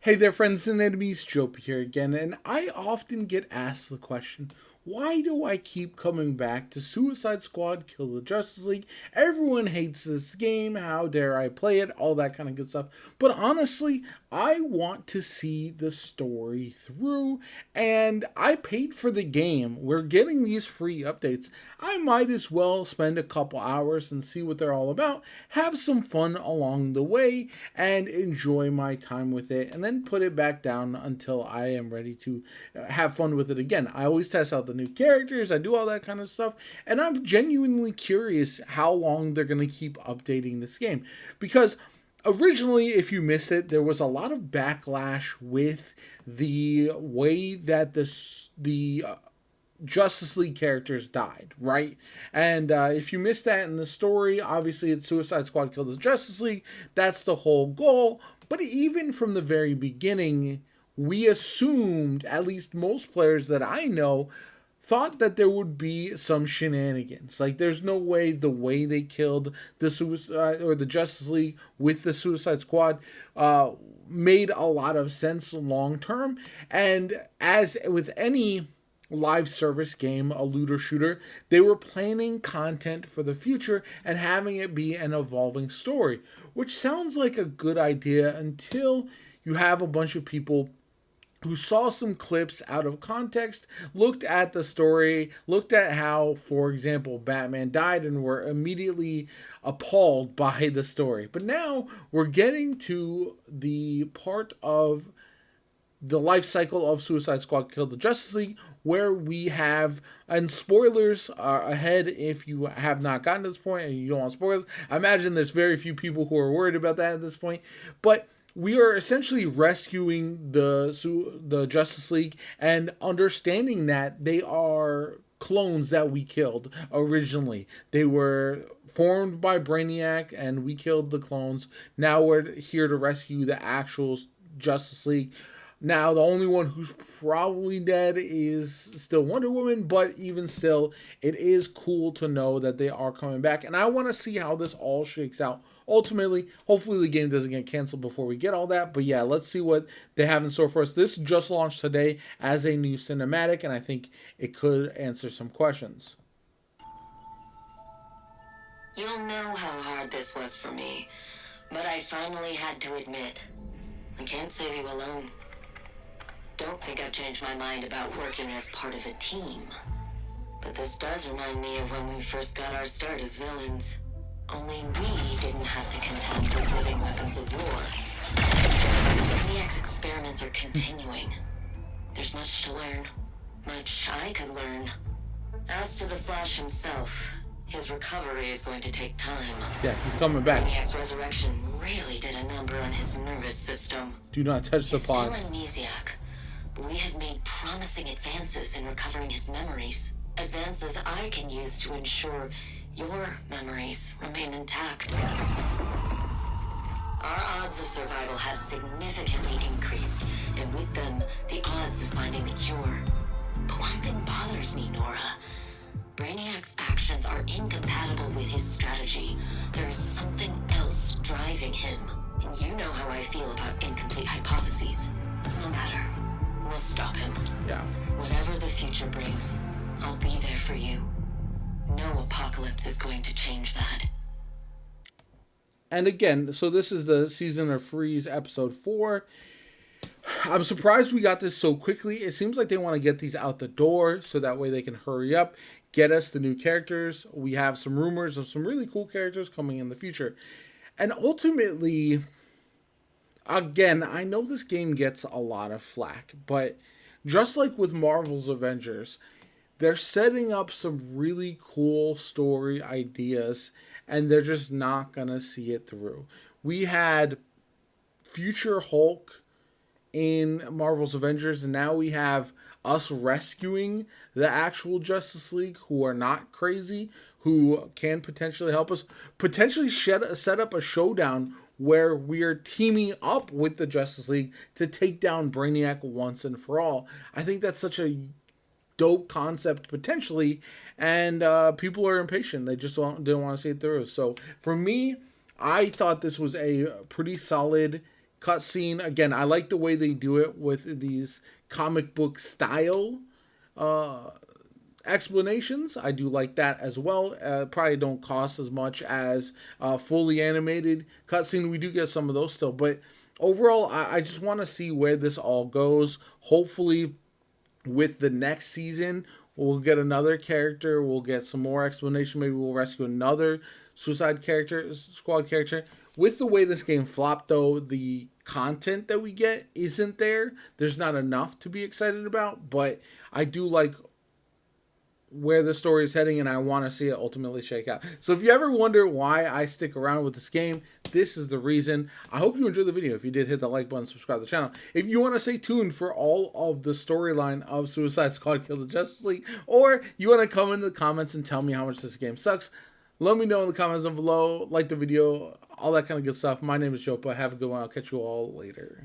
Hey there, friends and enemies, Jope here again, and I often get asked the question, why do I keep coming back to Suicide Squad Kill the Justice League? Everyone hates this game, how dare I play it, all that kind of good stuff. But honestly, I want to see the story through, and I paid for the game. We're getting these free updates. I might as well spend a couple hours and see what they're all about, have some fun along the way, and enjoy my time with it, and then put it back down until I am ready to have fun with it again. I always test out the new characters, I do all that kind of stuff, and I'm genuinely curious how long they're going to keep updating this game. Because originally, if you missed it, there was a lot of backlash with the way that the Justice League characters died, right? And if you missed that in the story, obviously it's Suicide Squad killed the Justice League. That's the whole goal. But even from the very beginning, we assumed, at least most players that I know, thought that there would be some shenanigans. Like, there's no way the way they killed the Suicide or the Justice League with the Suicide Squad made a lot of sense long term. And as with any live service game, a looter shooter, they were planning content for the future and having it be an evolving story, which sounds like a good idea until you have a bunch of people who saw some clips out of context, looked at the story, looked at how, for example, Batman died, and were immediately appalled by the story. But now we're getting to the part of the life cycle of Suicide Squad Kill the Justice League, where we have, and spoilers are ahead if you have not gotten to this point and you don't want spoilers. I imagine there's very few people who are worried about that at this point, but we are essentially rescuing the Justice League and understanding that they are clones that we killed originally. They were formed by Brainiac and we killed the clones. Now we're here to rescue the actual Justice League. Now, the only one who's probably dead is still Wonder Woman, but even still, it is cool to know that they are coming back. And I want to see how this all shakes out. Ultimately, hopefully the game doesn't get canceled before we get all that. But yeah, let's see what they have in store for us. This just launched today as a new cinematic, and I think it could answer some questions. You'll know how hard this was for me, but I finally had to admit, I can't save you alone. Don't think I've changed my mind about working as part of a team. But this does remind me of when we first got our start as villains. Only we didn't have to contend with living weapons of war. Brainiac's experiments are continuing. There's much to learn. Much I could learn. As to the Flash himself, his recovery is going to take time. Yeah, he's coming back. Brainiac's resurrection really did a number on his nervous system. Do not touch the pause. He's still amnesiac. We have made promising advances in recovering his memories. Advances I can use to ensure your memories remain intact. Our odds of survival have significantly increased, and with them, the odds of finding the cure. But one thing bothers me, Nora. Brainiac's actions are incompatible with his strategy. There is something else driving him. And you know how I feel about incomplete hypotheses. No matter. We'll stop him. Yeah. Whatever the future brings, I'll be there for you. No apocalypse is going to change that. And again, so this is the Season of Freeze episode 4. I'm surprised we got this so quickly. It seems like they want to get these out the door so that way they can hurry up, get us the new characters. We have some rumors of some really cool characters coming in the future. And ultimately, again, I know this game gets a lot of flack, but just like with Marvel's Avengers, they're setting up some really cool story ideas, and they're just not going to see it through. We had Future Hulk in Marvel's Avengers, and now we have us rescuing the actual Justice League, who are not crazy, who can potentially help us, potentially set up a showdown where we are teaming up with the Justice League to take down Brainiac once and for all. I think that's such a dope concept potentially, and people are impatient. They just didn't want to see it through. So for me, I thought this was a pretty solid cutscene. Again, I like the way they do it with these comic book style explanations. I do like that as well. Probably don't cost as much as fully animated cutscene. We do get some of those still, but overall, I just want to see where this all goes. Hopefully, with the next season, we'll get another character. We'll get some more explanation. Maybe we'll rescue another Suicide Squad character. With the way this game flopped, though, the content that we get isn't there. There's not enough to be excited about, but I do like where the story is heading, and I want to see it ultimately shake out. So if you ever wonder why I stick around with this game, this is the reason. I hope you enjoyed the video. If you did, hit the like button, subscribe to the channel. If you want to stay tuned for all of the storyline of Suicide Squad Kill the Justice League, or you want to come into the comments and tell me how much this game sucks, let me know in the comments down below. Like the video, all that kind of good stuff. My name is JoPa. Have a good one. I'll catch you all later.